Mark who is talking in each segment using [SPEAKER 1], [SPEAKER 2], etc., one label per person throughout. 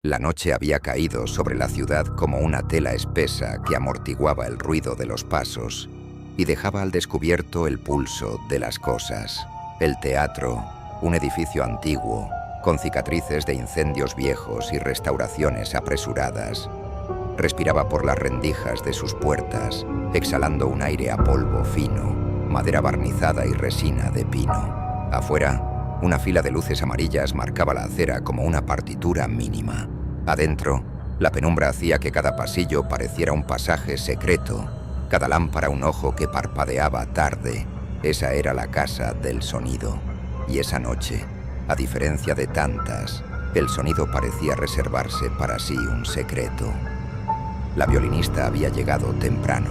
[SPEAKER 1] La noche había caído sobre la ciudad como una tela espesa que amortiguaba el ruido de los pasos y dejaba al descubierto el pulso de las cosas. El teatro, un edificio antiguo, con cicatrices de incendios viejos y restauraciones apresuradas, respiraba por las rendijas de sus puertas, exhalando un aire a polvo fino, madera barnizada y resina de pino. Afuera, una fila de luces amarillas marcaba la acera como una partitura mínima. Adentro, la penumbra hacía que cada pasillo pareciera un pasaje secreto, cada lámpara un ojo que parpadeaba tarde. Esa era la casa del sonido. Y esa noche, a diferencia de tantas, el sonido parecía reservarse para sí un secreto. La violinista había llegado temprano.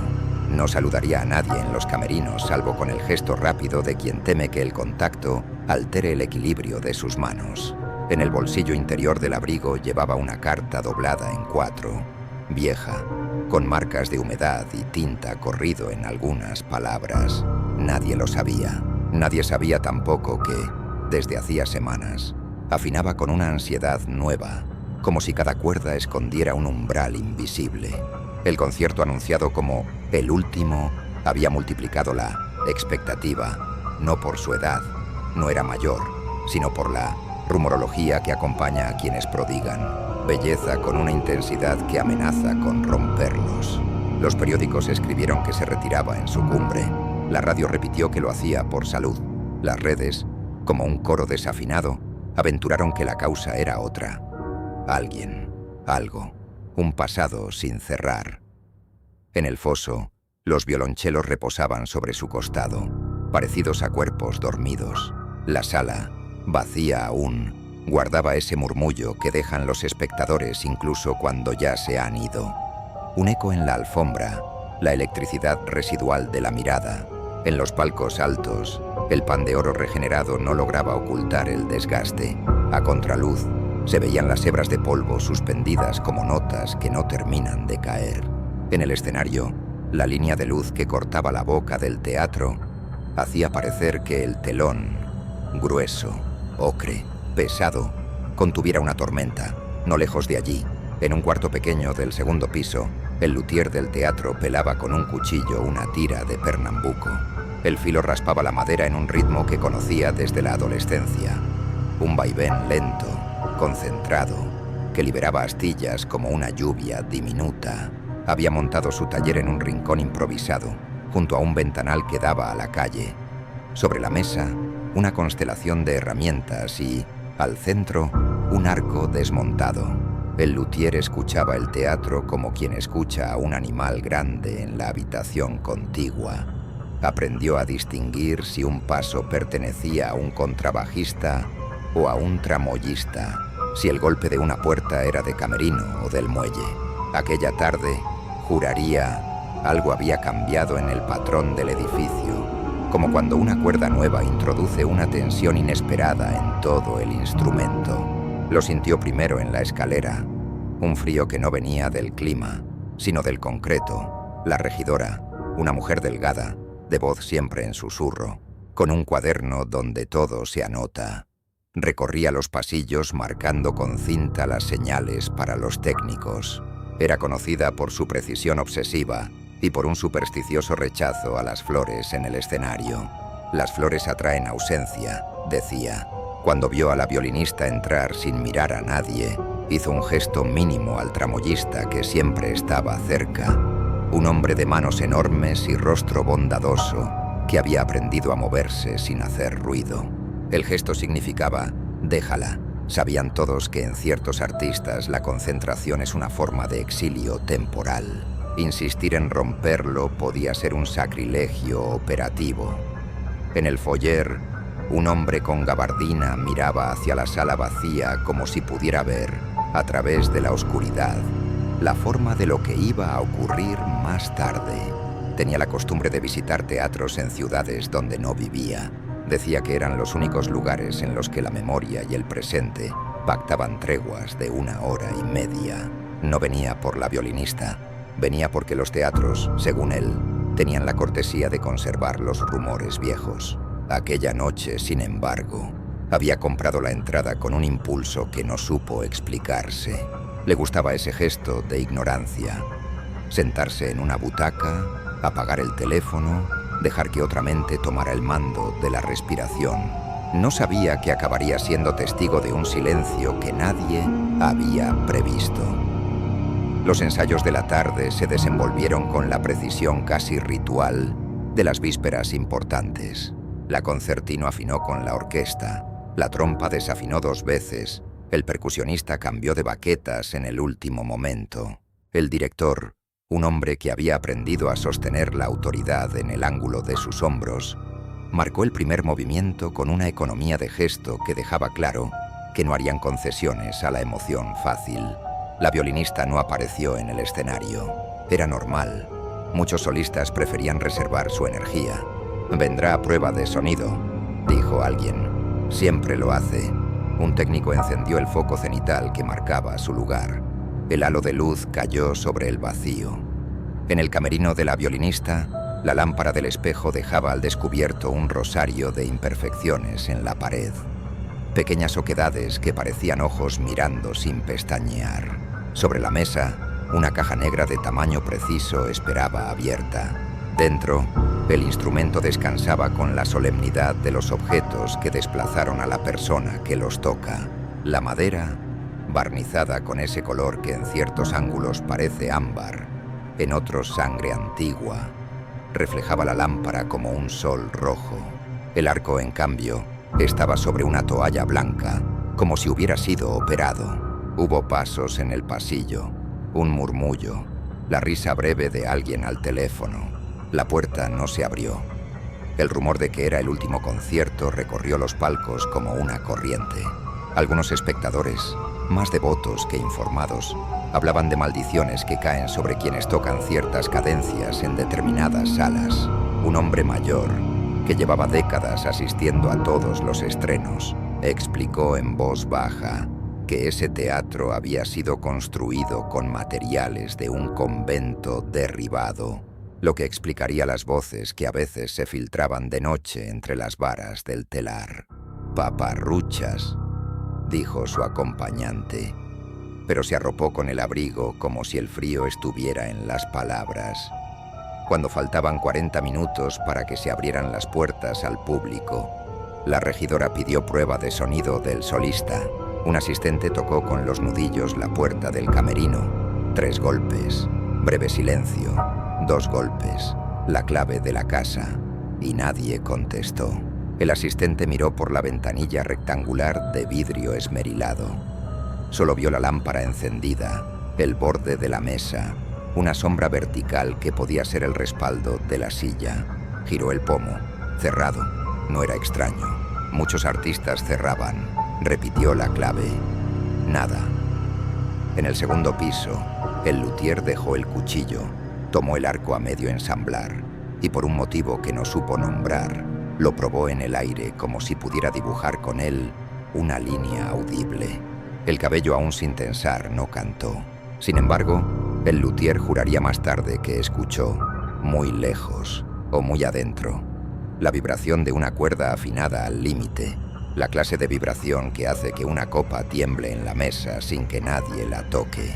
[SPEAKER 1] No saludaría a nadie en los camerinos, salvo con el gesto rápido de quien teme que el contacto altere el equilibrio de sus manos. En el bolsillo interior del abrigo llevaba una carta doblada en 4, vieja, con marcas de humedad y tinta corrido en algunas palabras. Nadie lo sabía. Nadie sabía tampoco que, desde hacía semanas, afinaba con una ansiedad nueva, como si cada cuerda escondiera un umbral invisible. El concierto anunciado como el último había multiplicado la expectativa, no por su edad, no era mayor, sino por la rumorología que acompaña a quienes prodigan belleza con una intensidad que amenaza con romperlos. Los periódicos escribieron que se retiraba en su cumbre. La radio repitió que lo hacía por salud. Las redes, como un coro desafinado, aventuraron que la causa era otra. Alguien, algo, un pasado sin cerrar. En el foso, los violonchelos reposaban sobre su costado, parecidos a cuerpos dormidos. La sala, vacía aún, guardaba ese murmullo que dejan los espectadores incluso cuando ya se han ido. Un eco en la alfombra, la electricidad residual de la mirada. En los palcos altos, el pan de oro regenerado no lograba ocultar el desgaste. A contraluz, se veían las hebras de polvo suspendidas como notas que no terminan de caer. En el escenario, la línea de luz que cortaba la boca del teatro hacía parecer que el telón, grueso, ocre, pesado, contuviera una tormenta. No lejos de allí, en un cuarto pequeño del segundo piso, el luthier del teatro pelaba con un cuchillo una tira de Pernambuco. El filo raspaba la madera en un ritmo que conocía desde la adolescencia. Un vaivén lento, concentrado, que liberaba astillas como una lluvia diminuta. Había montado su taller en un rincón improvisado, junto a un ventanal que daba a la calle. Sobre la mesa, una constelación de herramientas y, al centro, un arco desmontado. El luthier escuchaba el teatro como quien escucha a un animal grande en la habitación contigua. Aprendió a distinguir si un paso pertenecía a un contrabajista o a un tramoyista, si el golpe de una puerta era de camerino o del muelle. Aquella tarde, juraría, algo había cambiado en el patrón del edificio, como cuando una cuerda nueva introduce una tensión inesperada en todo el instrumento. Lo sintió primero en la escalera, un frío que no venía del clima, sino del concreto. La regidora, una mujer delgada, de voz siempre en susurro, con un cuaderno donde todo se anota, recorría los pasillos marcando con cinta las señales para los técnicos. Era conocida por su precisión obsesiva y por un supersticioso rechazo a las flores en el escenario. Las flores atraen ausencia, decía. Cuando vio a la violinista entrar sin mirar a nadie, hizo un gesto mínimo al tramoyista que siempre estaba cerca. Un hombre de manos enormes y rostro bondadoso que había aprendido a moverse sin hacer ruido. El gesto significaba, déjala. Sabían todos que en ciertos artistas la concentración es una forma de exilio temporal. Insistir en romperlo podía ser un sacrilegio operativo. En el foyer, un hombre con gabardina miraba hacia la sala vacía como si pudiera ver, a través de la oscuridad, la forma de lo que iba a ocurrir más tarde. Tenía la costumbre de visitar teatros en ciudades donde no vivía. Decía que eran los únicos lugares en los que la memoria y el presente pactaban treguas de 1 hora y media. No venía por la violinista, venía porque los teatros, según él, tenían la cortesía de conservar los rumores viejos. Aquella noche, sin embargo, Había comprado la entrada con un impulso que no supo explicarse. Le gustaba ese gesto de ignorancia. Sentarse en una butaca, apagar el teléfono, dejar que otra mente tomara el mando de la respiración. No sabía que acabaría siendo testigo de un silencio que nadie había previsto. Los ensayos de la tarde se desenvolvieron con la precisión casi ritual de las vísperas importantes. La concertino afinó con la orquesta, la trompa desafinó 2 veces, el percusionista cambió de baquetas en el último momento. El director, un hombre que había aprendido a sostener la autoridad en el ángulo de sus hombros, marcó el primer movimiento con una economía de gesto que dejaba claro que no harían concesiones a la emoción fácil. La violinista no apareció en el escenario. Era normal. Muchos solistas preferían reservar su energía. «Vendrá a prueba de sonido», dijo alguien. «Siempre lo hace». Un técnico encendió el foco cenital que marcaba su lugar. El halo de luz cayó sobre el vacío. En el camerino de la violinista, la lámpara del espejo dejaba al descubierto un rosario de imperfecciones en la pared. Pequeñas oquedades que parecían ojos mirando sin pestañear. Sobre la mesa, una caja negra de tamaño preciso esperaba abierta. Dentro, el instrumento descansaba con la solemnidad de los objetos que desplazaron a la persona que los toca. La madera, barnizada con ese color que en ciertos ángulos parece ámbar, en otros sangre antigua, reflejaba la lámpara como un sol rojo. El arco, en cambio, estaba sobre una toalla blanca, como si hubiera sido operado. Hubo pasos en el pasillo, un murmullo, la risa breve de alguien al teléfono. La puerta no se abrió. El rumor de que era el último concierto recorrió los palcos como una corriente. Algunos espectadores, más devotos que informados, hablaban de maldiciones que caen sobre quienes tocan ciertas cadencias en determinadas salas. Un hombre mayor, que llevaba décadas asistiendo a todos los estrenos, explicó en voz baja que ese teatro había sido construido con materiales de un convento derribado, lo que explicaría las voces que a veces se filtraban de noche entre las varas del telar. «Paparruchas», dijo su acompañante, pero se arropó con el abrigo como si el frío estuviera en las palabras. Cuando faltaban 40 minutos para que se abrieran las puertas al público, la regidora pidió prueba de sonido del solista. Un asistente tocó con los nudillos la puerta del camerino. 3 golpes, breve silencio, 2 golpes, la clave de la casa, y nadie contestó. El asistente miró por la ventanilla rectangular de vidrio esmerilado. Solo vio la lámpara encendida, el borde de la mesa, una sombra vertical que podía ser el respaldo de la silla. Giró el pomo, cerrado. No era extraño. Muchos artistas cerraban. Repitió la clave. Nada. En el segundo piso, el luthier dejó el cuchillo, tomó el arco a medio ensamblar y, por un motivo que no supo nombrar, lo probó en el aire como si pudiera dibujar con él una línea audible. El cabello, aún sin tensar, no cantó. Sin embargo, el luthier juraría más tarde que escuchó, muy lejos o muy adentro, la vibración de una cuerda afinada al límite, la clase de vibración que hace que una copa tiemble en la mesa sin que nadie la toque.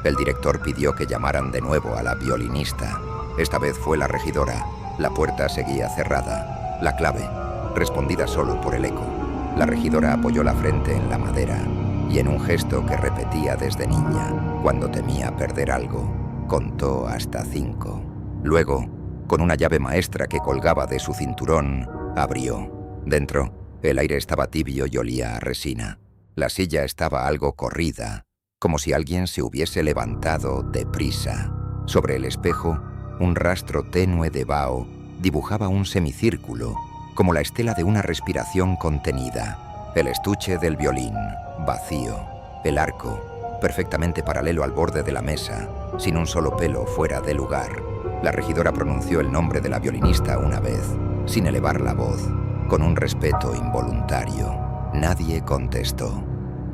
[SPEAKER 1] El director pidió que llamaran de nuevo a la violinista. Esta vez fue la regidora. La puerta seguía cerrada. La clave, respondida solo por el eco. La regidora apoyó la frente en la madera y, en un gesto que repetía desde niña, cuando temía perder algo, contó hasta 5. Luego, con una llave maestra que colgaba de su cinturón, abrió. Dentro, el aire estaba tibio y olía a resina. La silla estaba algo corrida, como si alguien se hubiese levantado deprisa. Sobre el espejo, un rastro tenue de vaho dibujaba un semicírculo, como la estela de una respiración contenida. El estuche del violín, vacío. El arco, perfectamente paralelo al borde de la mesa, sin un solo pelo fuera de lugar. La regidora pronunció el nombre de la violinista una vez, sin elevar la voz, con un respeto involuntario. Nadie contestó.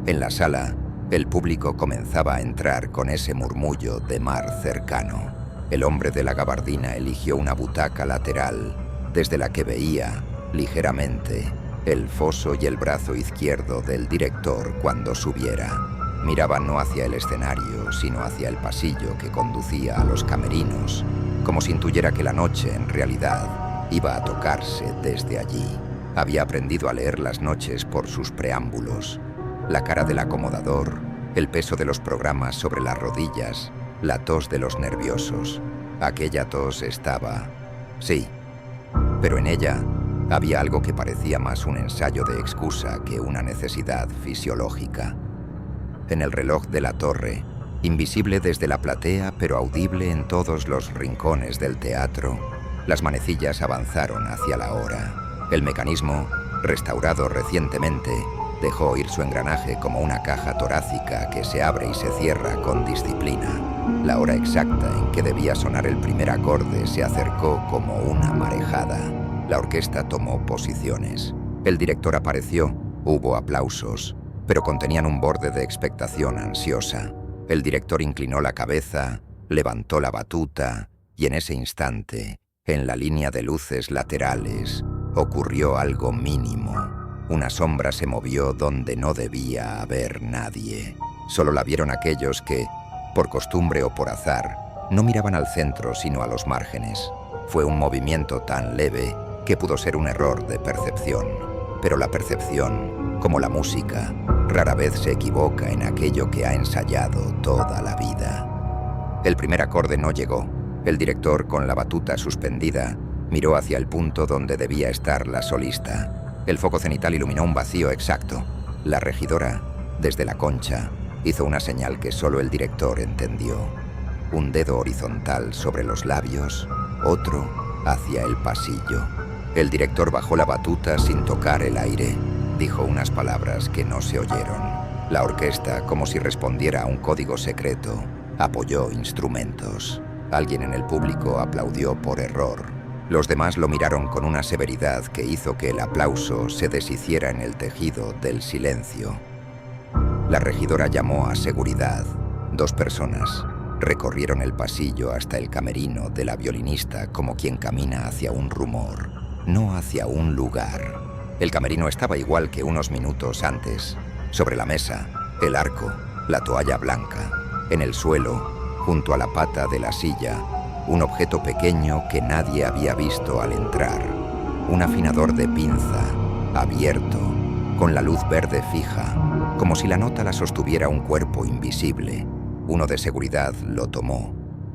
[SPEAKER 1] En la sala, el público comenzaba a entrar con ese murmullo de mar cercano. El hombre de la gabardina eligió una butaca lateral, desde la que veía, ligeramente, el foso y el brazo izquierdo del director cuando subiera. Miraba no hacia el escenario, sino hacia el pasillo que conducía a los camerinos, como si intuyera que la noche, en realidad, iba a tocarse desde allí. Había aprendido a leer las noches por sus preámbulos. La cara del acomodador, el peso de los programas sobre las rodillas, la tos de los nerviosos. Aquella tos estaba... sí, pero en ella había algo que parecía más un ensayo de excusa que una necesidad fisiológica. En el reloj de la torre, invisible desde la platea pero audible en todos los rincones del teatro, las manecillas avanzaron hacia la hora. El mecanismo, restaurado recientemente, dejó oír su engranaje como una caja torácica que se abre y se cierra con disciplina. La hora exacta en que debía sonar el primer acorde se acercó como una marejada. La orquesta tomó posiciones. El director apareció, hubo aplausos, pero contenían un borde de expectación ansiosa. El director inclinó la cabeza, levantó la batuta y en ese instante, en la línea de luces laterales, ocurrió algo mínimo. Una sombra se movió donde no debía haber nadie. Solo la vieron aquellos que, por costumbre o por azar, no miraban al centro sino a los márgenes. Fue un movimiento tan leve que pudo ser un error de percepción. Pero la percepción, como la música, rara vez se equivoca en aquello que ha ensayado toda la vida. El primer acorde no llegó. El director, con la batuta suspendida, miró hacia el punto donde debía estar la solista. El foco cenital iluminó un vacío exacto. La regidora, desde la concha, hizo una señal que solo el director entendió. Un dedo horizontal sobre los labios, otro hacia el pasillo. El director bajó la batuta sin tocar el aire. Dijo unas palabras que no se oyeron. La orquesta, como si respondiera a un código secreto, apoyó instrumentos. Alguien en el público aplaudió por error. Los demás lo miraron con una severidad que hizo que el aplauso se deshiciera en el tejido del silencio. La regidora llamó a seguridad. 2 personas recorrieron el pasillo hasta el camerino de la violinista como quien camina hacia un rumor, no hacia un lugar. El camerino estaba igual que unos minutos antes. Sobre la mesa, el arco, la toalla blanca. En el suelo, junto a la pata de la silla, un objeto pequeño que nadie había visto al entrar. Un afinador de pinza, abierto, con la luz verde fija, como si la nota la sostuviera un cuerpo invisible. Uno de seguridad lo tomó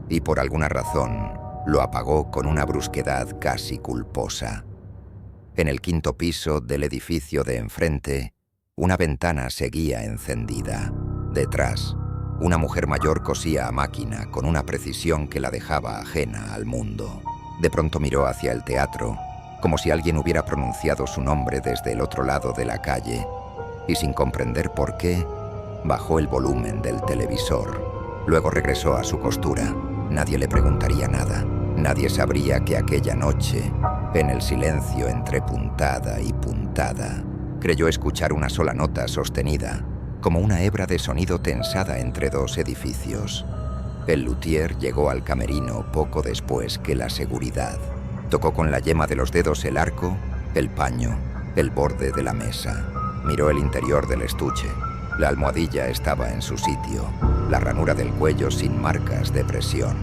[SPEAKER 1] y por alguna razón lo apagó con una brusquedad casi culposa. En el 5º piso del edificio de enfrente, una ventana seguía encendida. Detrás, una mujer mayor cosía a máquina con una precisión que la dejaba ajena al mundo. De pronto miró hacia el teatro, como si alguien hubiera pronunciado su nombre desde el otro lado de la calle, y sin comprender por qué, bajó el volumen del televisor. Luego regresó a su costura. Nadie le preguntaría nada. Nadie sabría que aquella noche, en el silencio entre puntada y puntada, creyó escuchar una sola nota sostenida, como una hebra de sonido tensada entre 2 edificios. El luthier llegó al camerino poco después que la seguridad. Tocó con la yema de los dedos el arco, el paño, el borde de la mesa. Miró el interior del estuche. La almohadilla estaba en su sitio, la ranura del cuello sin marcas de presión.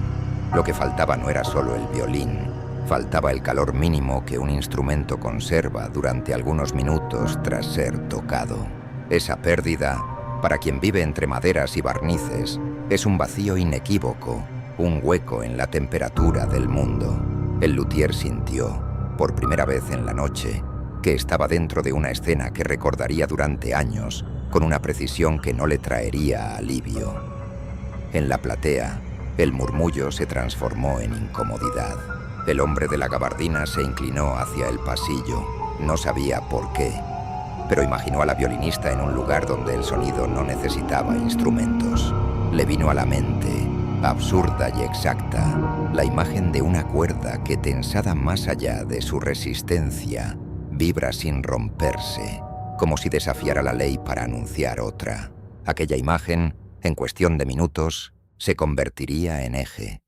[SPEAKER 1] Lo que faltaba no era solo el violín, faltaba el calor mínimo que un instrumento conserva durante algunos minutos tras ser tocado. Esa pérdida, para quien vive entre maderas y barnices, es un vacío inequívoco, un hueco en la temperatura del mundo. El luthier sintió, por primera vez en la noche, que estaba dentro de una escena que recordaría durante años, con una precisión que no le traería alivio. En la platea, el murmullo se transformó en incomodidad. El hombre de la gabardina se inclinó hacia el pasillo. No sabía por qué, pero imaginó a la violinista en un lugar donde el sonido no necesitaba instrumentos. Le vino a la mente, absurda y exacta, la imagen de una cuerda que, tensada más allá de su resistencia, vibra sin romperse, como si desafiara la ley para anunciar otra. Aquella imagen, en cuestión de minutos, se convertiría en eje,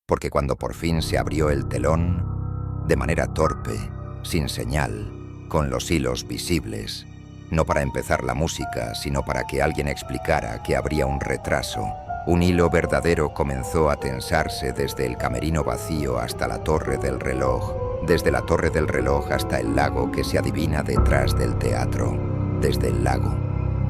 [SPEAKER 1] porque cuando por fin se abrió el telón, de manera torpe, sin señal, con los hilos visibles, no para empezar la música, sino para que alguien explicara que habría un retraso. Un hilo verdadero comenzó a tensarse desde el camerino vacío hasta la torre del reloj, desde la torre del reloj hasta el lago que se adivina detrás del teatro, desde el lago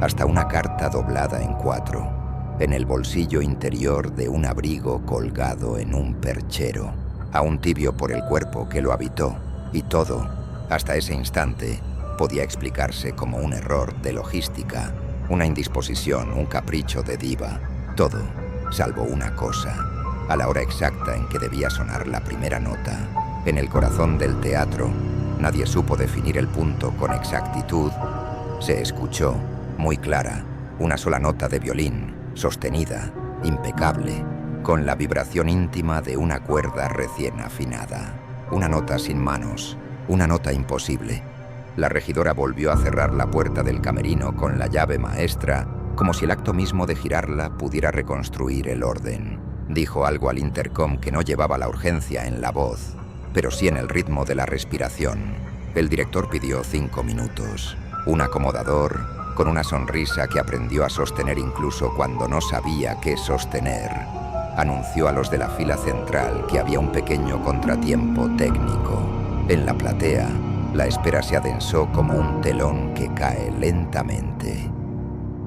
[SPEAKER 1] hasta una carta doblada en 4, en el bolsillo interior de un abrigo colgado en un perchero, aún tibio por el cuerpo que lo habitó, y todo, hasta ese instante, podía explicarse como un error de logística, una indisposición, un capricho de diva. Todo, salvo una cosa. A la hora exacta en que debía sonar la primera nota, en el corazón del teatro, nadie supo definir el punto con exactitud. Se escuchó, muy clara, una sola nota de violín, sostenida, impecable, con la vibración íntima de una cuerda recién afinada. Una nota sin manos, una nota imposible. La regidora volvió a cerrar la puerta del camerino con la llave maestra, como si el acto mismo de girarla pudiera reconstruir el orden. Dijo algo al intercom que no llevaba la urgencia en la voz, pero sí en el ritmo de la respiración. El director pidió 5 minutos. Un acomodador, con una sonrisa que aprendió a sostener incluso cuando no sabía qué sostener, anunció a los de la fila central que había un pequeño contratiempo técnico. En la platea, la espera se adensó como un telón que cae lentamente.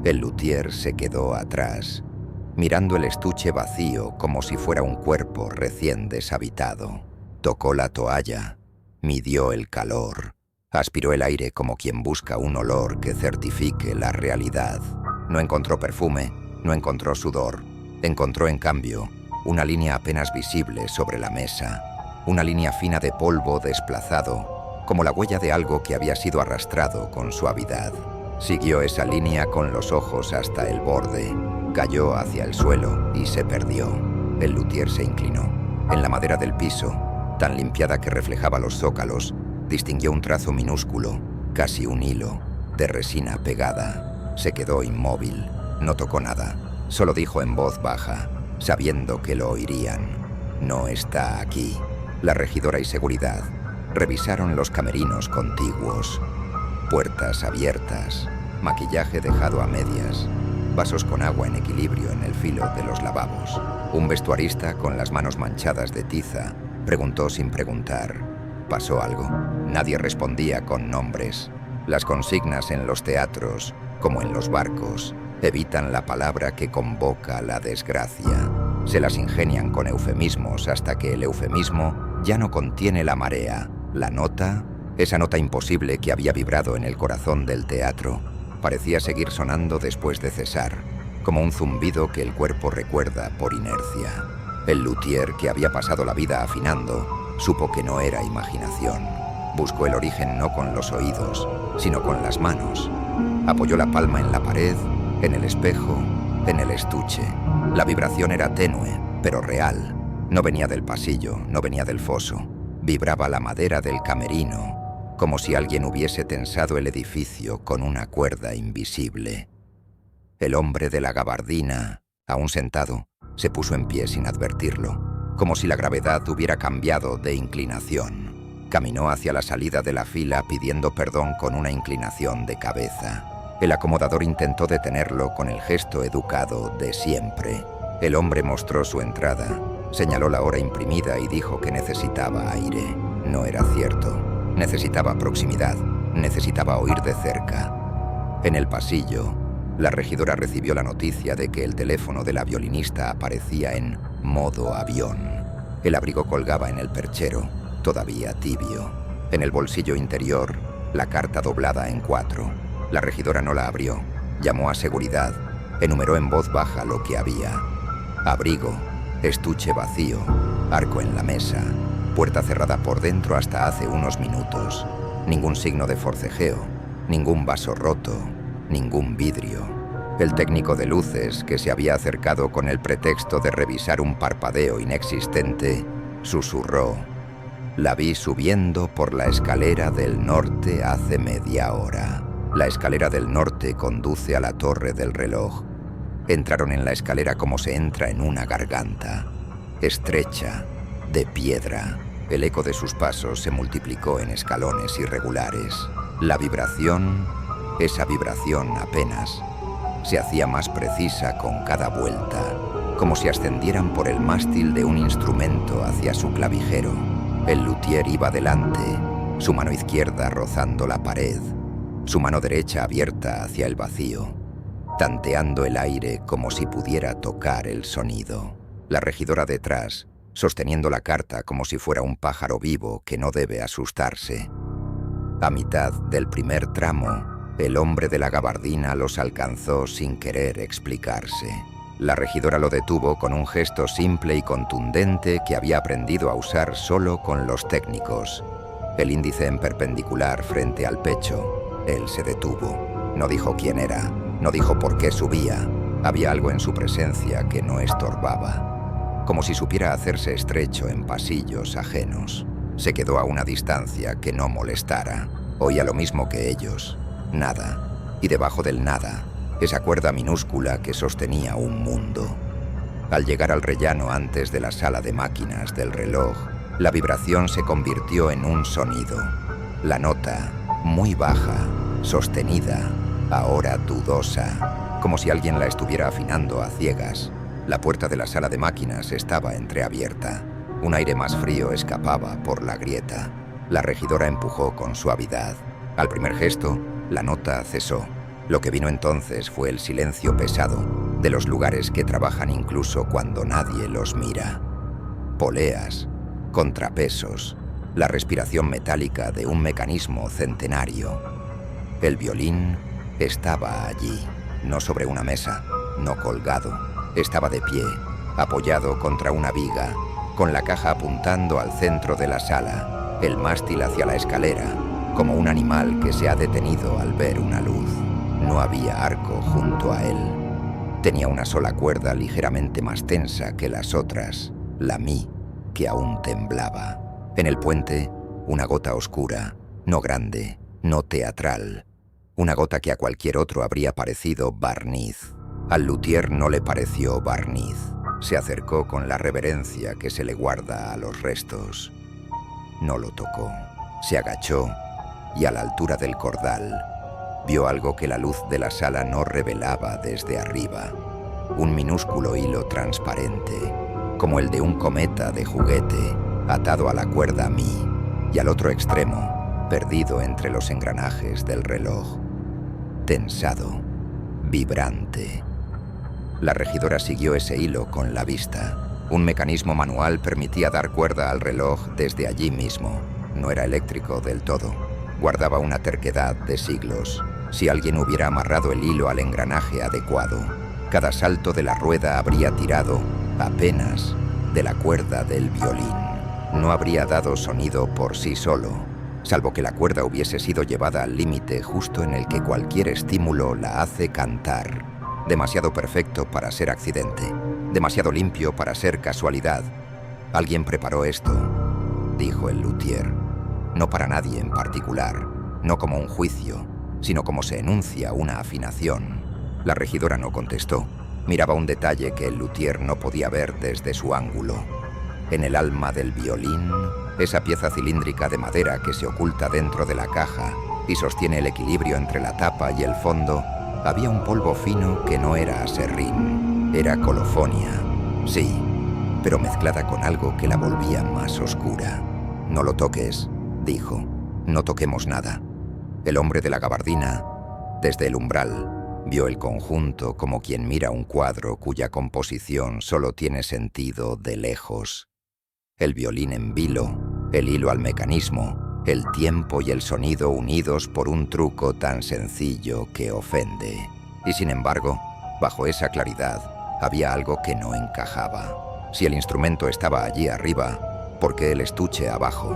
[SPEAKER 1] El luthier se quedó atrás, mirando el estuche vacío como si fuera un cuerpo recién deshabitado. Tocó la toalla, midió el calor, aspiró el aire como quien busca un olor que certifique la realidad. No encontró perfume, no encontró sudor. Encontró, en cambio, una línea apenas visible sobre la mesa, una línea fina de polvo desplazado, como la huella de algo que había sido arrastrado con suavidad. Siguió esa línea con los ojos hasta el borde, cayó hacia el suelo y se perdió. El luthier se inclinó. En la madera del piso, tan limpiada que reflejaba los zócalos, distinguió un trazo minúsculo, casi un hilo, de resina pegada. Se quedó inmóvil, no tocó nada, solo dijo en voz baja, sabiendo que lo oirían: «No está aquí». La regidora y seguridad revisaron los camerinos contiguos. Puertas abiertas, maquillaje dejado a medias, vasos con agua en equilibrio en el filo de los lavabos. Un vestuarista con las manos manchadas de tiza preguntó sin preguntar: ¿pasó algo? Nadie respondía con nombres. Las consignas en los teatros, como en los barcos, evitan la palabra que convoca la desgracia. Se las ingenian con eufemismos hasta que el eufemismo ya no contiene la marea. La nota, esa nota imposible que había vibrado en el corazón del teatro, parecía seguir sonando después de cesar, como un zumbido que el cuerpo recuerda por inercia. El luthier, que había pasado la vida afinando, supo que no era imaginación. Buscó el origen no con los oídos, sino con las manos. Apoyó la palma en la pared, en el espejo, en el estuche. La vibración era tenue, pero real. No venía del pasillo, no venía del foso. Vibraba la madera del camerino, como si alguien hubiese tensado el edificio con una cuerda invisible. El hombre de la gabardina, aún sentado, se puso en pie sin advertirlo, como si la gravedad hubiera cambiado de inclinación. Caminó hacia la salida de la fila pidiendo perdón con una inclinación de cabeza. El acomodador intentó detenerlo con el gesto educado de siempre. El hombre mostró su entrada, señaló la hora imprimida y dijo que necesitaba aire. No era cierto. Necesitaba proximidad, necesitaba oír de cerca. En el pasillo, la regidora recibió la noticia de que el teléfono de la violinista aparecía en modo avión. El abrigo colgaba en el perchero, todavía tibio. En el bolsillo interior, la carta doblada en 4. La regidora no la abrió. Llamó a seguridad. Enumeró en voz baja lo que había: abrigo, estuche vacío, arco en la mesa, puerta cerrada por dentro hasta hace unos minutos. Ningún signo de forcejeo, ningún vaso roto, ningún vidrio. El técnico de luces, que se había acercado con el pretexto de revisar un parpadeo inexistente, susurró: «La vi subiendo por la escalera del norte hace media hora». La escalera del norte conduce a la torre del reloj. Entraron en la escalera como se entra en una garganta, estrecha, de piedra. El eco de sus pasos se multiplicó en escalones irregulares. La vibración, esa vibración apenas, se hacía más precisa con cada vuelta, como si ascendieran por el mástil de un instrumento hacia su clavijero. El luthier iba delante, su mano izquierda rozando la pared, su mano derecha abierta hacia el vacío, tanteando el aire como si pudiera tocar el sonido. La regidora detrás, sosteniendo la carta como si fuera un pájaro vivo que no debe asustarse. A mitad del primer tramo, el hombre de la gabardina los alcanzó sin querer explicarse. La regidora lo detuvo con un gesto simple y contundente que había aprendido a usar solo con los técnicos. El índice en perpendicular frente al pecho. Él se detuvo. No dijo quién era, no dijo por qué subía. Había algo en su presencia que no estorbaba, como si supiera hacerse estrecho en pasillos ajenos. Se quedó a una distancia que no molestara. Oía lo mismo que ellos. Nada. Y debajo del nada, esa cuerda minúscula que sostenía un mundo. Al llegar al rellano antes de la sala de máquinas del reloj, la vibración se convirtió en un sonido. La nota, muy baja, sostenida, ahora dudosa, como si alguien la estuviera afinando a ciegas. La puerta de la sala de máquinas estaba entreabierta. Un aire más frío escapaba por la grieta. La regidora empujó con suavidad. Al primer gesto, la nota cesó. Lo que vino entonces fue el silencio pesado de los lugares que trabajan incluso cuando nadie los mira. Poleas, contrapesos, la respiración metálica de un mecanismo centenario. El violín estaba allí, no sobre una mesa, no colgado. Estaba de pie, apoyado contra una viga, con la caja apuntando al centro de la sala, el mástil hacia la escalera, como un animal que se ha detenido al ver una luz. No había arco junto a él. Tenía una sola cuerda ligeramente más tensa que las otras, la mi, que aún temblaba. En el puente, una gota oscura, no grande, no teatral. Una gota que a cualquier otro habría parecido barniz. Al luthier no le pareció barniz. Se acercó con la reverencia que se le guarda a los restos. No lo tocó. Se agachó y a la altura del cordal vio algo que la luz de la sala no revelaba desde arriba. Un minúsculo hilo transparente, como el de un cometa de juguete, atado a la cuerda mi, y al otro extremo, perdido entre los engranajes del reloj. Tensado, vibrante. La regidora siguió ese hilo con la vista. Un mecanismo manual permitía dar cuerda al reloj desde allí mismo. No era eléctrico del todo. Guardaba una terquedad de siglos. Si alguien hubiera amarrado el hilo al engranaje adecuado, cada salto de la rueda habría tirado, apenas, de la cuerda del violín. No habría dado sonido por sí solo, salvo que la cuerda hubiese sido llevada al límite justo en el que cualquier estímulo la hace cantar. Demasiado perfecto para ser accidente, demasiado limpio para ser casualidad. Alguien preparó esto, dijo el luthier. No para nadie en particular, no como un juicio, sino como se enuncia una afinación. La regidora no contestó. Miraba un detalle que el luthier no podía ver desde su ángulo. En el alma del violín, esa pieza cilíndrica de madera que se oculta dentro de la caja y sostiene el equilibrio entre la tapa y el fondo, había un polvo fino que no era aserrín, era colofonia, sí, pero mezclada con algo que la volvía más oscura. No lo toques, dijo, no toquemos nada. El hombre de la gabardina, desde el umbral, vio el conjunto como quien mira un cuadro cuya composición solo tiene sentido de lejos. El violín en vilo, el hilo al mecanismo, el tiempo y el sonido unidos por un truco tan sencillo que ofende. Y sin embargo, bajo esa claridad, había algo que no encajaba. Si el instrumento estaba allí arriba, ¿por qué el estuche abajo?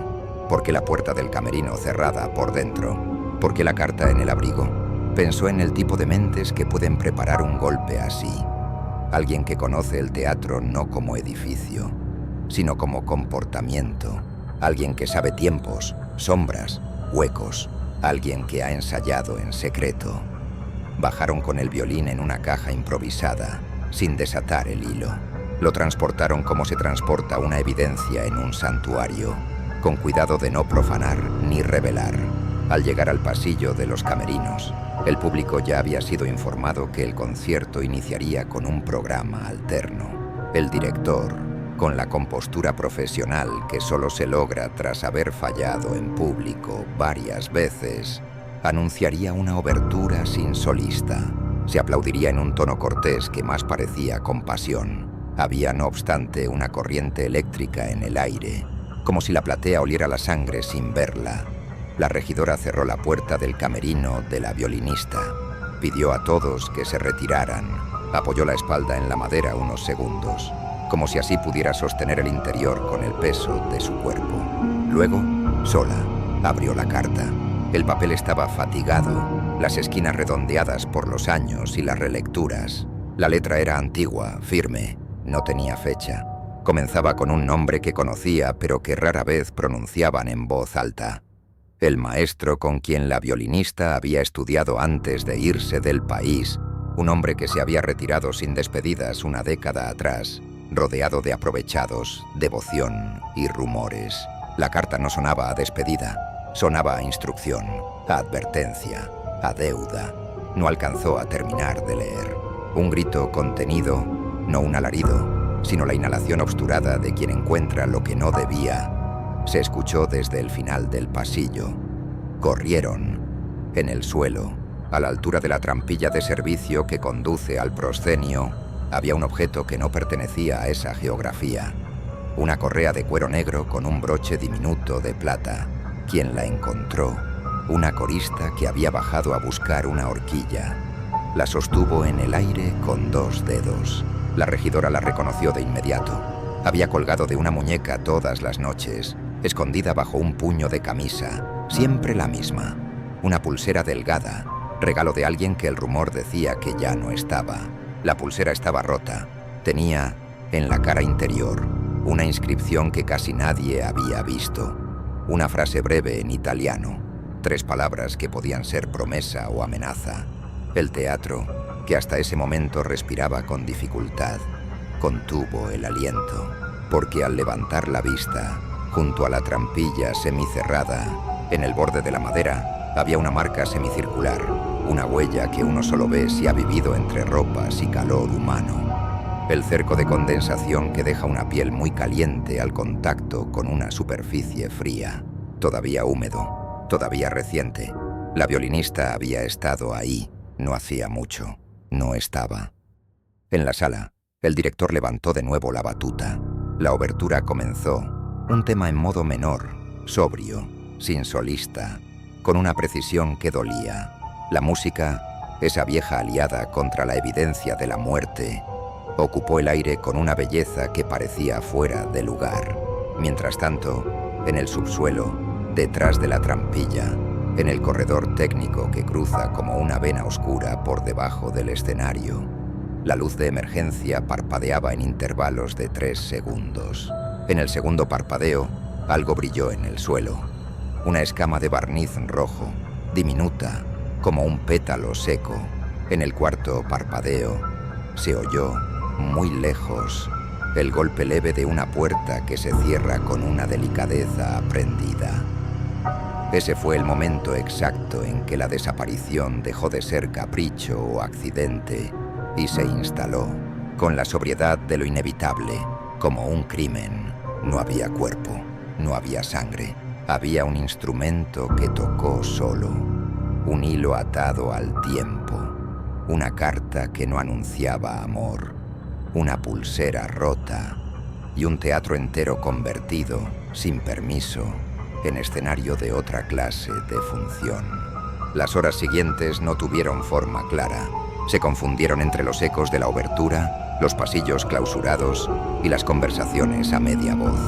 [SPEAKER 1] ¿Por qué la puerta del camerino cerrada por dentro? ¿Por qué la carta en el abrigo? Pensó en el tipo de mentes que pueden preparar un golpe así. Alguien que conoce el teatro no como edificio, sino como comportamiento. Alguien que sabe tiempos, sombras, huecos. Alguien que ha ensayado en secreto. Bajaron con el violín en una caja improvisada, sin desatar el hilo. Lo transportaron como se transporta una evidencia en un santuario, con cuidado de no profanar ni revelar. Al llegar al pasillo de los camerinos, el público ya había sido informado que el concierto iniciaría con un programa alterno. El director, con la compostura profesional que solo se logra tras haber fallado en público varias veces, anunciaría una obertura sin solista. Se aplaudiría en un tono cortés que más parecía compasión. Había, no obstante, una corriente eléctrica en el aire, como si la platea oliera la sangre sin verla. La regidora cerró la puerta del camerino de la violinista. Pidió a todos que se retiraran. Apoyó la espalda en la madera unos segundos, como si así pudiera sostener el interior con el peso de su cuerpo. Luego, sola, abrió la carta. El papel estaba fatigado, las esquinas redondeadas por los años y las relecturas. La letra era antigua, firme, no tenía fecha. Comenzaba con un nombre que conocía, pero que rara vez pronunciaban en voz alta. El maestro con quien la violinista había estudiado antes de irse del país, un hombre que se había retirado sin despedidas una década atrás, rodeado de aprovechados, devoción y rumores. La carta no sonaba a despedida, sonaba a instrucción, a advertencia, a deuda. No alcanzó a terminar de leer. Un grito contenido, no un alarido, sino la inhalación obsturada de quien encuentra lo que no debía, se escuchó desde el final del pasillo. Corrieron. En el suelo, a la altura de la trampilla de servicio que conduce al proscenio, había un objeto que no pertenecía a esa geografía. Una correa de cuero negro con un broche diminuto de plata. Quien la encontró, una corista que había bajado a buscar una horquilla. La sostuvo en el aire con 2 dedos. La regidora la reconoció de inmediato. Había colgado de una muñeca todas las noches, escondida bajo un puño de camisa, siempre la misma. Una pulsera delgada, regalo de alguien que el rumor decía que ya no estaba. La pulsera estaba rota. Tenía, en la cara interior, una inscripción que casi nadie había visto. Una frase breve en italiano, 3 palabras que podían ser promesa o amenaza. El teatro, que hasta ese momento respiraba con dificultad, contuvo el aliento, porque al levantar la vista, junto a la trampilla semicerrada, en el borde de la madera, había una marca semicircular, una huella que uno solo ve si ha vivido entre ropas y calor humano. El cerco de condensación que deja una piel muy caliente al contacto con una superficie fría, todavía húmedo, todavía reciente. La violinista había estado ahí, no hacía mucho, no estaba. En la sala, el director levantó de nuevo la batuta. La obertura comenzó, un tema en modo menor, sobrio, sin solista, con una precisión que dolía. La música, esa vieja aliada contra la evidencia de la muerte, ocupó el aire con una belleza que parecía fuera de lugar. Mientras tanto, en el subsuelo, detrás de la trampilla, en el corredor técnico que cruza como una vena oscura por debajo del escenario, la luz de emergencia parpadeaba en intervalos de 3 segundos. En el segundo parpadeo, algo brilló en el suelo. Una escama de barniz rojo, diminuta, como un pétalo seco. En el cuarto parpadeo, se oyó, muy lejos, el golpe leve de una puerta que se cierra con una delicadeza aprendida. Ese fue el momento exacto en que la desaparición dejó de ser capricho o accidente y se instaló, con la sobriedad de lo inevitable, como un crimen. No había cuerpo, no había sangre. Había un instrumento que tocó solo, un hilo atado al tiempo, una carta que no anunciaba amor, una pulsera rota y un teatro entero convertido, sin permiso, en escenario de otra clase de función. Las horas siguientes no tuvieron forma clara. Se confundieron entre los ecos de la obertura, los pasillos clausurados y las conversaciones a media voz.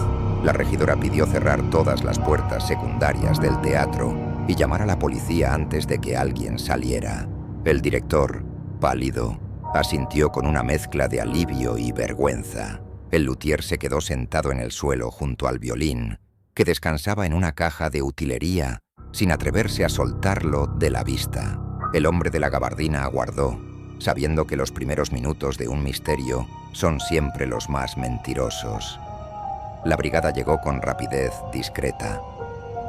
[SPEAKER 1] La regidora pidió cerrar todas las puertas secundarias del teatro y llamar a la policía antes de que alguien saliera. El director, pálido, asintió con una mezcla de alivio y vergüenza. El luthier se quedó sentado en el suelo junto al violín, que descansaba en una caja de utilería, sin atreverse a soltarlo de la vista. El hombre de la gabardina aguardó, sabiendo que los primeros minutos de un misterio son siempre los más mentirosos. La brigada llegó con rapidez discreta.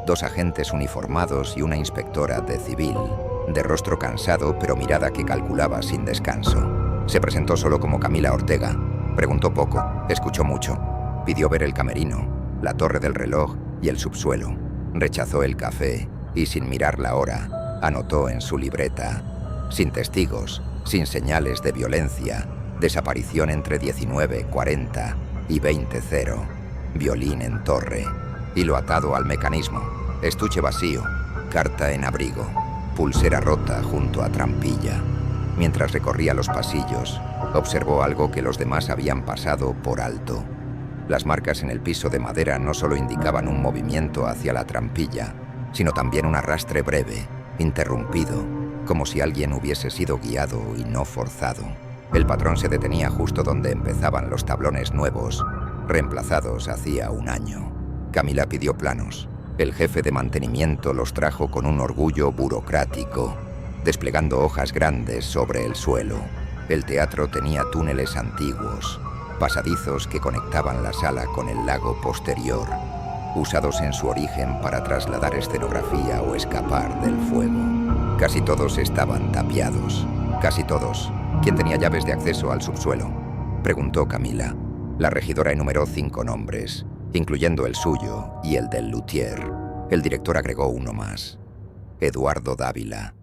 [SPEAKER 1] 2 agentes uniformados y una inspectora de civil, de rostro cansado pero mirada que calculaba sin descanso. Se presentó solo como Camila Ortega. Preguntó poco, escuchó mucho. Pidió ver el camerino, la torre del reloj y el subsuelo. Rechazó el café y, sin mirar la hora, anotó en su libreta: sin testigos, sin señales de violencia, desaparición entre 19:40 y 20:0, violín en torre, hilo atado al mecanismo, estuche vacío, carta en abrigo, pulsera rota junto a trampilla. Mientras recorría los pasillos, observó algo que los demás habían pasado por alto. Las marcas en el piso de madera no solo indicaban un movimiento hacia la trampilla, sino también un arrastre breve, interrumpido, como si alguien hubiese sido guiado y no forzado. El patrón se detenía justo donde empezaban los tablones nuevos, reemplazados hacía un año. Camila pidió planos. El jefe de mantenimiento los trajo con un orgullo burocrático, desplegando hojas grandes sobre el suelo. El teatro tenía túneles antiguos, pasadizos que conectaban la sala con el lago posterior, usados en su origen para trasladar escenografía o escapar del fuego. Casi todos estaban tapiados. Casi todos. ¿Quién tenía llaves de acceso al subsuelo?, preguntó Camila. La regidora enumeró 5 nombres, incluyendo el suyo y el del luthier. El director agregó uno más: Eduardo Dávila,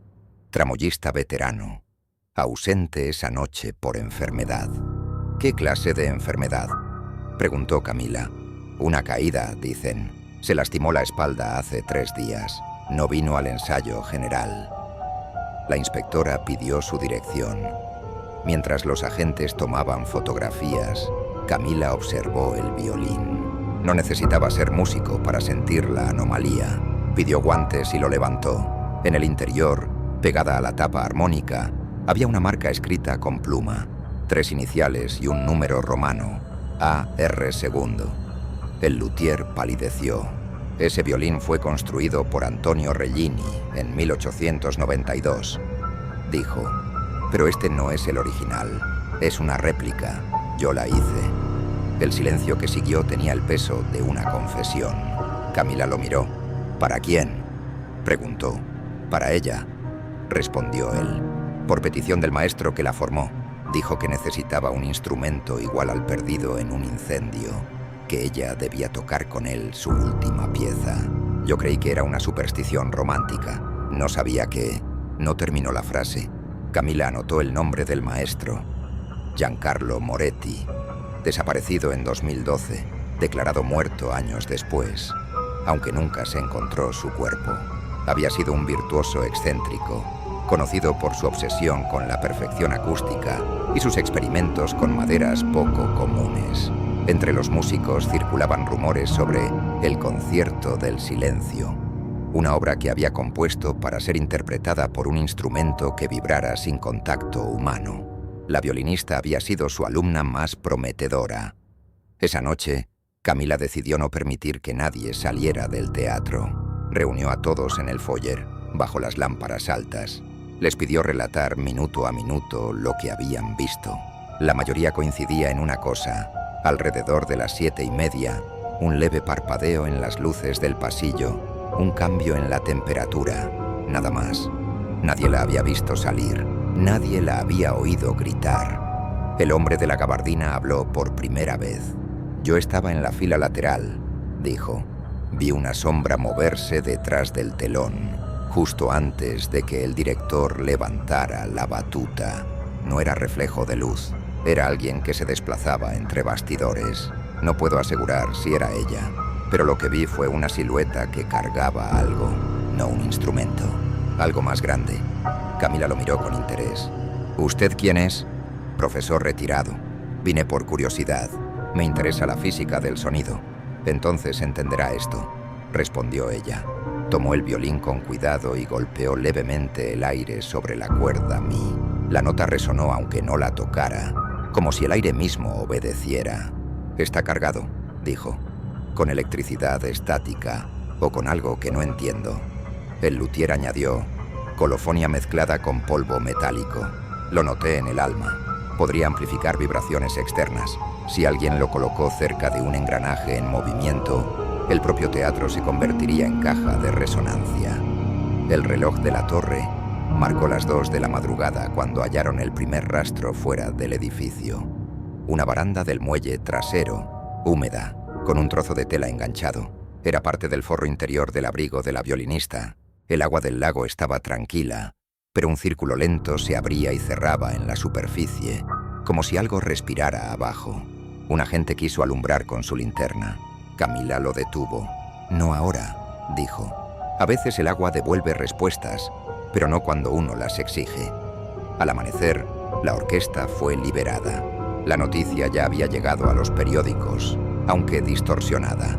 [SPEAKER 1] tramoyista veterano, ausente esa noche por enfermedad. ¿Qué clase de enfermedad?, preguntó Camila. Una caída, dicen. Se lastimó la espalda hace 3 días. No vino al ensayo general. La inspectora pidió su dirección. Mientras los agentes tomaban fotografías, Camila observó el violín. No necesitaba ser músico para sentir la anomalía. Pidió guantes y lo levantó. En el interior, pegada a la tapa armónica, había una marca escrita con pluma, 3 iniciales y un número romano: A.R. II. El luthier palideció. Ese violín fue construido por Antonio Reggini en 1892, dijo. Pero este no es el original, es una réplica. Yo la hice. El silencio que siguió tenía el peso de una confesión. Camila lo miró. ¿Para quién?, preguntó. Para ella, respondió él. Por petición del maestro que la formó. Dijo que necesitaba un instrumento igual al perdido en un incendio, que ella debía tocar con él su última pieza. Yo creí que era una superstición romántica. No sabía que... No terminó la frase. Camila anotó el nombre del maestro: Giancarlo Moretti, desaparecido en 2012, declarado muerto años después, aunque nunca se encontró su cuerpo. Había sido un virtuoso excéntrico, conocido por su obsesión con la perfección acústica y sus experimentos con maderas poco comunes. Entre los músicos circulaban rumores sobre El concierto del silencio, una obra que había compuesto para ser interpretada por un instrumento que vibrara sin contacto humano. La violinista había sido su alumna más prometedora. Esa noche, Camila decidió no permitir que nadie saliera del teatro. Reunió a todos en el foyer, bajo las lámparas altas. Les pidió relatar minuto a minuto lo que habían visto. La mayoría coincidía en una cosa: alrededor de las 7:30, un leve parpadeo en las luces del pasillo, un cambio en la temperatura, nada más. Nadie la había visto salir, nadie la había oído gritar. El hombre de la gabardina habló por primera vez. Yo estaba en la fila lateral, dijo. Vi una sombra moverse detrás del telón, justo antes de que el director levantara la batuta. No era reflejo de luz, era alguien que se desplazaba entre bastidores. No puedo asegurar si era ella, pero lo que vi fue una silueta que cargaba algo, no un instrumento, algo más grande. Camila lo miró con interés. ¿Usted quién es? Profesor retirado. Vine por curiosidad. Me interesa la física del sonido. Entonces entenderá esto, respondió ella. Tomó el violín con cuidado y golpeó levemente el aire sobre la cuerda mi. La nota resonó aunque no la tocara, como si el aire mismo obedeciera. Está cargado, dijo, con electricidad estática o con algo que no entiendo. El luthier añadió: colofonia mezclada con polvo metálico. Lo noté en el alma. Podría amplificar vibraciones externas. Si alguien lo colocó cerca de un engranaje en movimiento, El propio teatro se convertiría en caja de resonancia. El reloj de la torre marcó las 2 de la madrugada cuando hallaron el primer rastro fuera del edificio. Una baranda del muelle trasero, húmeda, con un trozo de tela enganchado. Era parte del forro interior del abrigo de la violinista. El agua del lago estaba tranquila, pero un círculo lento se abría y cerraba en la superficie, como si algo respirara abajo. Un agente quiso alumbrar con su linterna. Camila lo detuvo. «No ahora», dijo. «A veces el agua devuelve respuestas, pero no cuando uno las exige». Al amanecer, la orquesta fue liberada. La noticia ya había llegado a los periódicos, aunque distorsionada.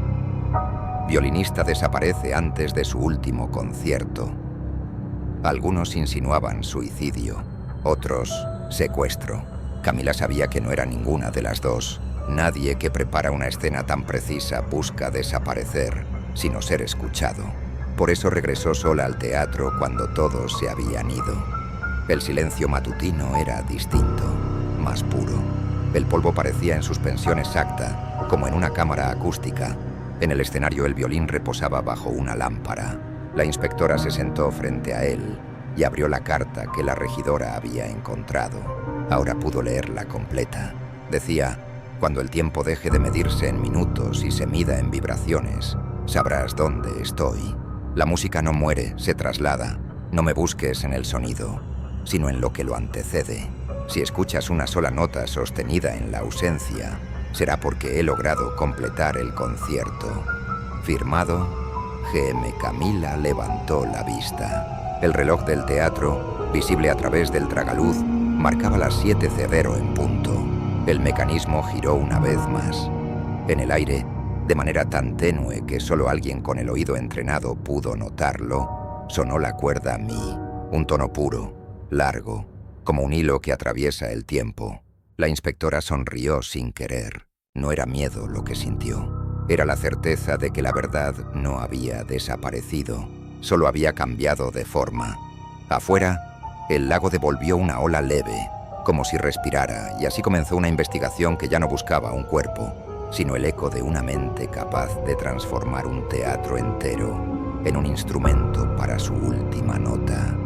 [SPEAKER 1] Violinista desaparece antes de su último concierto. Algunos insinuaban suicidio, otros secuestro. Camila sabía que no era ninguna de las dos. Nadie que prepara una escena tan precisa busca desaparecer, sino ser escuchado. Por eso regresó sola al teatro cuando todos se habían ido. El silencio matutino era distinto, más puro. El polvo parecía en suspensión exacta, como en una cámara acústica. En el escenario el violín reposaba bajo una lámpara. La inspectora se sentó frente a él y abrió la carta que la regidora había encontrado. Ahora pudo leerla completa. Decía: «Cuando el tiempo deje de medirse en minutos y se mida en vibraciones, sabrás dónde estoy. La música no muere, se traslada. No me busques en el sonido, sino en lo que lo antecede. Si escuchas una sola nota sostenida en la ausencia, será porque he logrado completar el concierto. Firmado, G.M. Camila levantó la vista. El reloj del teatro, visible a través del tragaluz, marcaba las 7:00 en punto. El mecanismo giró una vez más. En el aire, de manera tan tenue que solo alguien con el oído entrenado pudo notarlo, sonó la cuerda mi, un tono puro, largo, como un hilo que atraviesa el tiempo. La inspectora sonrió sin querer. No era miedo lo que sintió. Era la certeza de que la verdad no había desaparecido, solo había cambiado de forma. Afuera, el lago devolvió una ola leve, como si respirara, y así comenzó una investigación que ya no buscaba un cuerpo, sino el eco de una mente capaz de transformar un teatro entero en un instrumento para su última nota.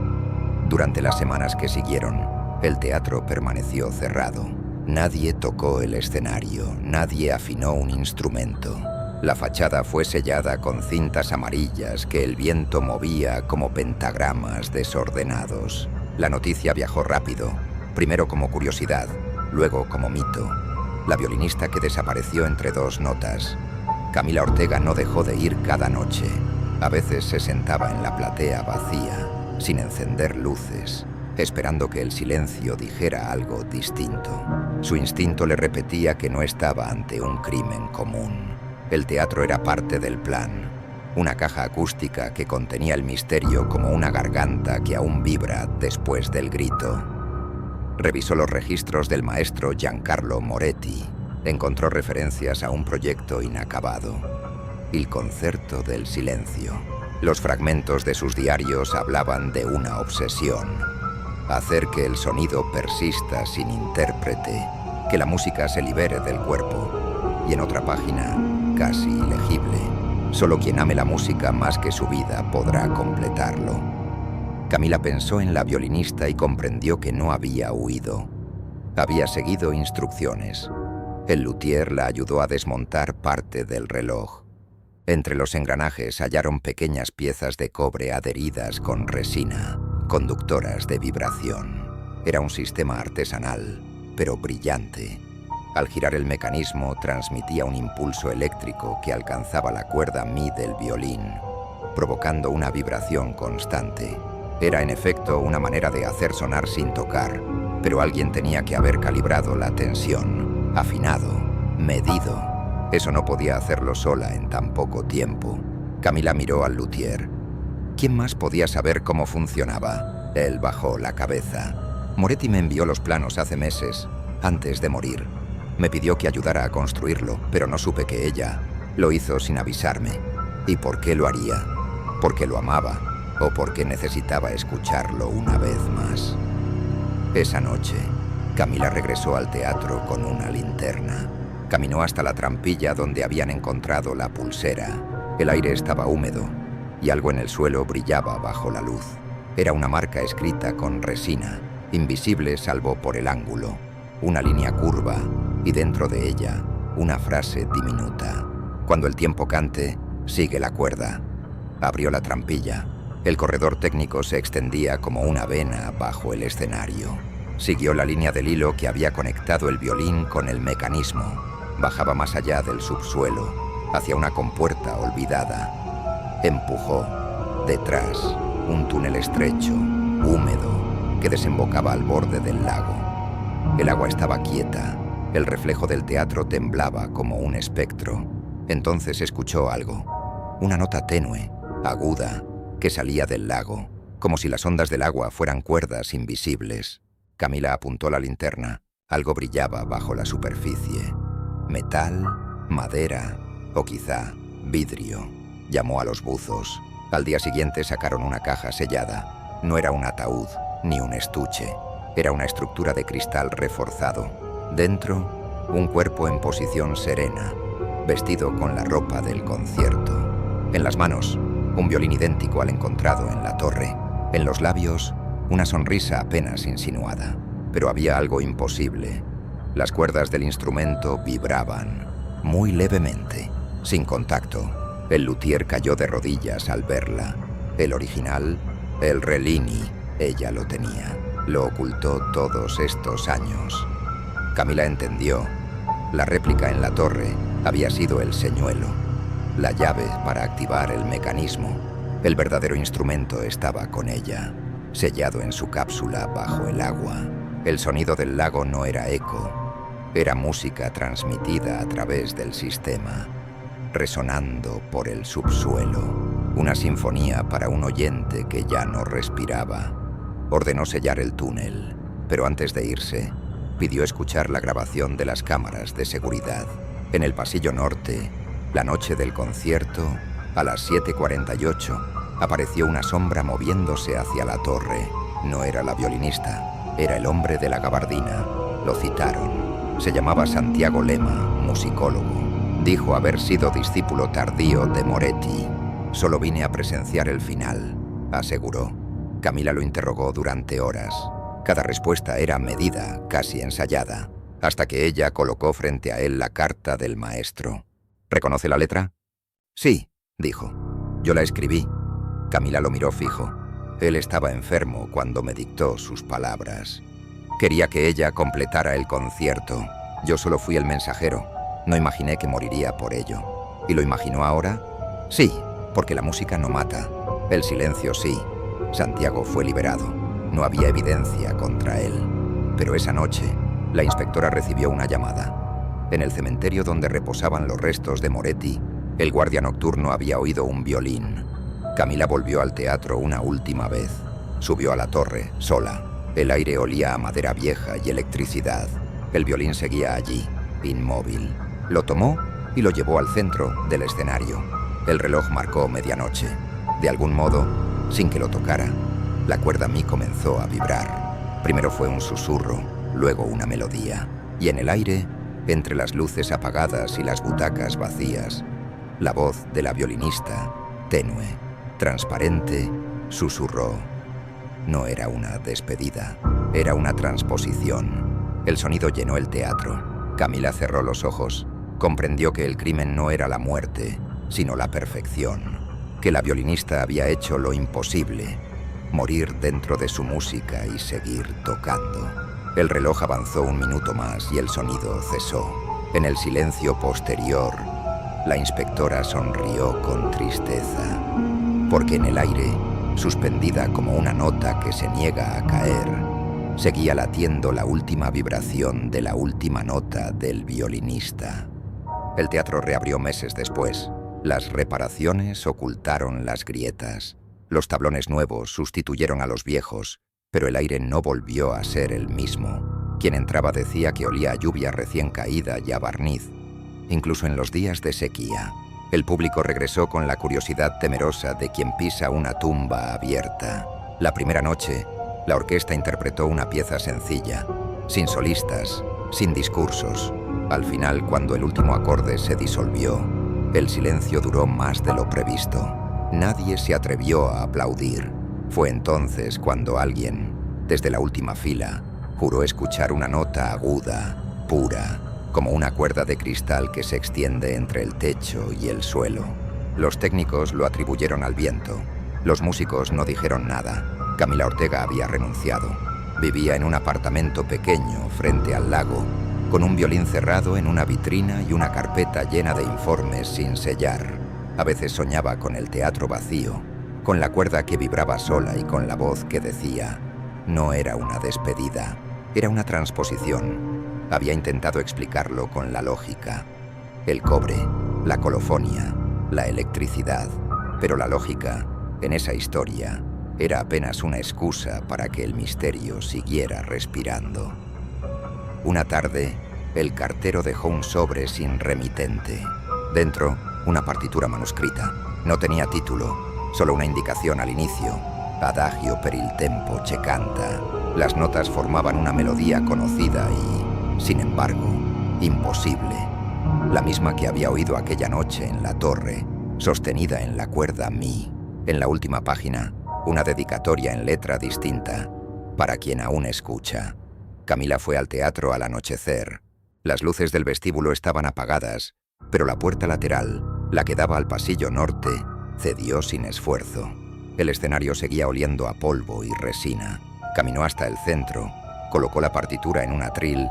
[SPEAKER 1] Durante las semanas que siguieron, el teatro permaneció cerrado. Nadie tocó el escenario, nadie afinó un instrumento. La fachada fue sellada con cintas amarillas que el viento movía como pentagramas desordenados. La noticia viajó rápido, primero como curiosidad, luego como mito. La violinista que desapareció entre 2 notas. Camila Ortega no dejó de ir cada noche. A veces se sentaba en la platea vacía, sin encender luces, esperando que el silencio dijera algo distinto. Su instinto le repetía que no estaba ante un crimen común. El teatro era parte del plan, una caja acústica que contenía el misterio como una garganta que aún vibra después del grito. Revisó los registros del maestro Giancarlo Moretti. Encontró referencias a un proyecto inacabado: el Concerto del Silencio. Los fragmentos de sus diarios hablaban de una obsesión: hacer que el sonido persista sin intérprete, que la música se libere del cuerpo. Y en otra página, casi ilegible: solo quien ame la música más que su vida podrá completarlo. Camila pensó en la violinista y comprendió que no había huido. Había seguido instrucciones. El luthier la ayudó a desmontar parte del reloj. Entre los engranajes hallaron pequeñas piezas de cobre adheridas con resina, conductoras de vibración. Era un sistema artesanal, pero brillante. Al girar el mecanismo transmitía un impulso eléctrico que alcanzaba la cuerda mi del violín, provocando una vibración constante. Era en efecto una manera de hacer sonar sin tocar, pero alguien tenía que haber calibrado la tensión, afinado, medido. Eso no podía hacerlo sola en tan poco tiempo. Camila miró al luthier. ¿Quién más podía saber cómo funcionaba? Él bajó la cabeza. Moretti me envió los planos hace meses, antes de morir. Me pidió que ayudara a construirlo, pero no supe que ella lo hizo sin avisarme. ¿Y por qué lo haría? ¿Porque lo amaba? ¿O porque necesitaba escucharlo una vez más? Esa noche, Camila regresó al teatro con una linterna. Caminó hasta la trampilla donde habían encontrado la pulsera El aire estaba húmedo y algo en el suelo brillaba bajo la luz. Era una marca escrita con resina, invisible salvo por el ángulo, una línea curva y dentro de ella una frase diminuta. Cuando el tiempo cante, sigue la cuerda. Abrió la trampilla. El corredor técnico se extendía como una vena bajo el escenario. Siguió la línea del hilo que había conectado el violín con el mecanismo. Bajaba más allá del subsuelo, hacia una compuerta olvidada. Empujó. Detrás, un túnel estrecho, húmedo, que desembocaba al borde del lago. El agua estaba quieta. El reflejo del teatro temblaba como un espectro. Entonces escuchó algo. Una nota tenue, aguda, que salía del lago, como si las ondas del agua fueran cuerdas invisibles. Camila apuntó la linterna. Algo brillaba bajo la superficie. Metal, madera o quizá vidrio. Llamó a los buzos. Al día siguiente sacaron una caja sellada. No era un ataúd ni un estuche. Era una estructura de cristal reforzado. Dentro, un cuerpo en posición serena, vestido con la ropa del concierto. En las manos, un violín idéntico al encontrado en la torre. En los labios, una sonrisa apenas insinuada. Pero había algo imposible. Las cuerdas del instrumento vibraban, muy levemente, sin contacto. El luthier cayó de rodillas al verla. El original, el Relini, ella lo tenía. Lo ocultó todos estos años. Camila entendió. La réplica en la torre había sido el señuelo, la llave para activar el mecanismo. El verdadero instrumento estaba con ella, sellado en su cápsula bajo el agua. El sonido del lago no era eco, era música transmitida a través del sistema, resonando por el subsuelo. Una sinfonía para un oyente que ya no respiraba. Ordenó sellar el túnel, pero antes de irse, pidió escuchar la grabación de las cámaras de seguridad. En el pasillo norte, la noche del concierto, a las 7:48, apareció una sombra moviéndose hacia la torre. No era la violinista, era el hombre de la gabardina. Lo citaron. Se llamaba Santiago Lema, musicólogo. Dijo haber sido discípulo tardío de Moretti. Solo vine a presenciar el final, aseguró. Camila lo interrogó durante horas. Cada respuesta era medida, casi ensayada, hasta que ella colocó frente a él la carta del maestro. ¿Reconoce la letra? Sí, dijo. Yo la escribí. Camila lo miró fijo. Él estaba enfermo cuando me dictó sus palabras. Quería que ella completara el concierto. Yo solo fui el mensajero. No imaginé que moriría por ello. ¿Y lo imaginó ahora? Sí, porque la música no mata. El silencio sí. Santiago fue liberado. No había evidencia contra él. Pero esa noche, la inspectora recibió una llamada. En el cementerio donde reposaban los restos de Moretti, el guardia nocturno había oído un violín. Camila volvió al teatro una última vez. Subió a la torre, sola. El aire olía a madera vieja y electricidad. El violín seguía allí, inmóvil. Lo tomó y lo llevó al centro del escenario. El reloj marcó medianoche. De algún modo, sin que lo tocara, la cuerda mi comenzó a vibrar. Primero fue un susurro, luego una melodía. Y en el aire, entre las luces apagadas y las butacas vacías, la voz de la violinista, tenue, transparente, susurró. No era una despedida, era una transposición. El sonido llenó el teatro. Camila cerró los ojos. Comprendió que el crimen no era la muerte, sino la perfección. Que la violinista había hecho lo imposible, morir dentro de su música y seguir tocando. El reloj avanzó un minuto más y el sonido cesó. En el silencio posterior, la inspectora sonrió con tristeza, porque en el aire, suspendida como una nota que se niega a caer, seguía latiendo la última vibración de la última nota del violinista. El teatro reabrió meses después. Las reparaciones ocultaron las grietas. Los tablones nuevos sustituyeron a los viejos, pero el aire no volvió a ser el mismo. Quien entraba decía que olía a lluvia recién caída y a barniz, incluso en los días de sequía. El público regresó con la curiosidad temerosa de quien pisa una tumba abierta. La primera noche, la orquesta interpretó una pieza sencilla, sin solistas, sin discursos. Al final, cuando el último acorde se disolvió, El silencio duró más de lo previsto. Nadie se atrevió a aplaudir. Fue entonces cuando alguien, desde la última fila, juró escuchar una nota aguda, pura, como una cuerda de cristal que se extiende entre el techo y el suelo. Los técnicos lo atribuyeron al viento. Los músicos no dijeron nada. Camila Ortega había renunciado. Vivía en un apartamento pequeño frente al lago, con un violín cerrado en una vitrina y una carpeta llena de informes sin sellar. A veces soñaba con el teatro vacío, con la cuerda que vibraba sola y con la voz que decía: no era una despedida, era una transposición. Había intentado explicarlo con la lógica. El cobre, la colofonia, la electricidad. Pero la lógica, en esa historia, era apenas una excusa para que el misterio siguiera respirando. Una tarde, el cartero dejó un sobre sin remitente. Dentro, una partitura manuscrita. No tenía título, solo una indicación al inicio: Adagio per il tempo che canta. Las notas formaban una melodía conocida y, sin embargo, imposible. La misma que había oído aquella noche en la torre, sostenida en la cuerda mi. En la última página, una dedicatoria en letra distinta: para quien aún escucha. Camila fue al teatro al anochecer. Las luces del vestíbulo estaban apagadas, pero la puerta lateral, la que daba al pasillo norte, cedió sin esfuerzo. El escenario seguía oliendo a polvo y resina. Caminó hasta el centro, colocó la partitura en un atril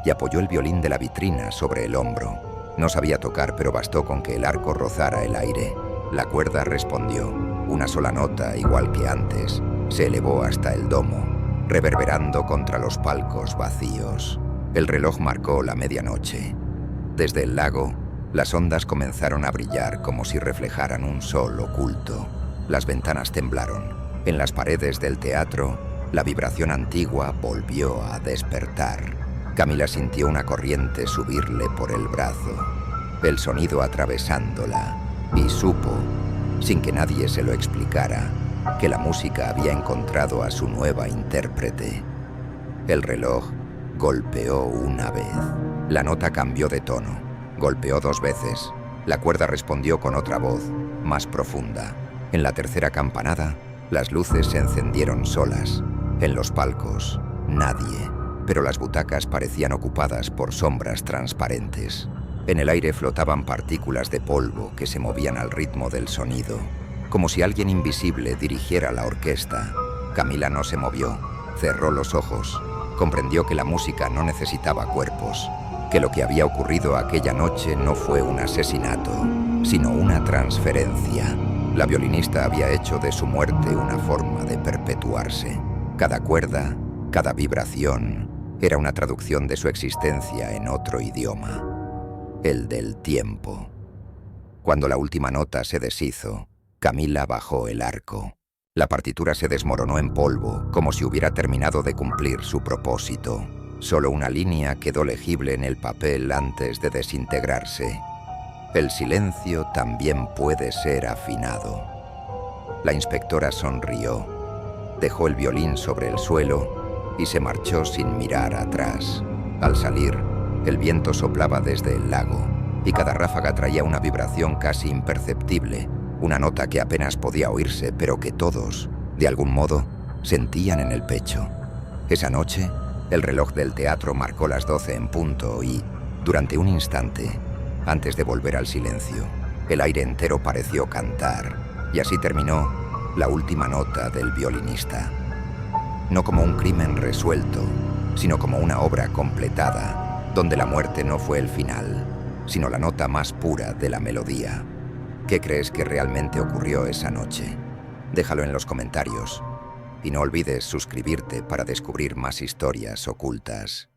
[SPEAKER 1] y apoyó el violín de la vitrina sobre el hombro. No sabía tocar, pero bastó con que el arco rozara el aire. La cuerda respondió. Una sola nota, igual que antes, se elevó hasta el domo, reverberando contra los palcos vacíos. El reloj marcó la medianoche. Desde el lago, las ondas comenzaron a brillar como si reflejaran un sol oculto. Las ventanas temblaron. En las paredes del teatro, la vibración antigua volvió a despertar. Camila sintió una corriente subirle por el brazo, el sonido atravesándola, y supo, sin que nadie se lo explicara, que la música había encontrado a su nueva intérprete. El reloj golpeó una vez. La nota cambió de tono. Golpeó 2 veces. La cuerda respondió con otra voz, más profunda. En la tercera campanada, las luces se encendieron solas. En los palcos, nadie, pero las butacas parecían ocupadas por sombras transparentes. En el aire flotaban partículas de polvo que se movían al ritmo del sonido, como si alguien invisible dirigiera la orquesta. Camila no se movió, cerró los ojos, comprendió que la música no necesitaba cuerpos, que lo que había ocurrido aquella noche no fue un asesinato, sino una transferencia. La violinista había hecho de su muerte una forma de perpetuarse. Cada cuerda, cada vibración, era una traducción de su existencia en otro idioma, el del tiempo. Cuando la última nota se deshizo, Camila bajó el arco. La partitura se desmoronó en polvo, como si hubiera terminado de cumplir su propósito. Solo una línea quedó legible en el papel antes de desintegrarse. El silencio también puede ser afinado. La inspectora sonrió, dejó el violín sobre el suelo y se marchó sin mirar atrás. Al salir, el viento soplaba desde el lago y cada ráfaga traía una vibración casi imperceptible, una nota que apenas podía oírse, pero que todos, de algún modo, sentían en el pecho. Esa noche, el reloj del teatro marcó las 12 en punto y, durante un instante, antes de volver al silencio, el aire entero pareció cantar, y así terminó la última nota del violinista. No como un crimen resuelto, sino como una obra completada, donde la muerte no fue el final, sino la nota más pura de la melodía. ¿Qué crees que realmente ocurrió esa noche? Déjalo en los comentarios. Y no olvides suscribirte para descubrir más historias ocultas.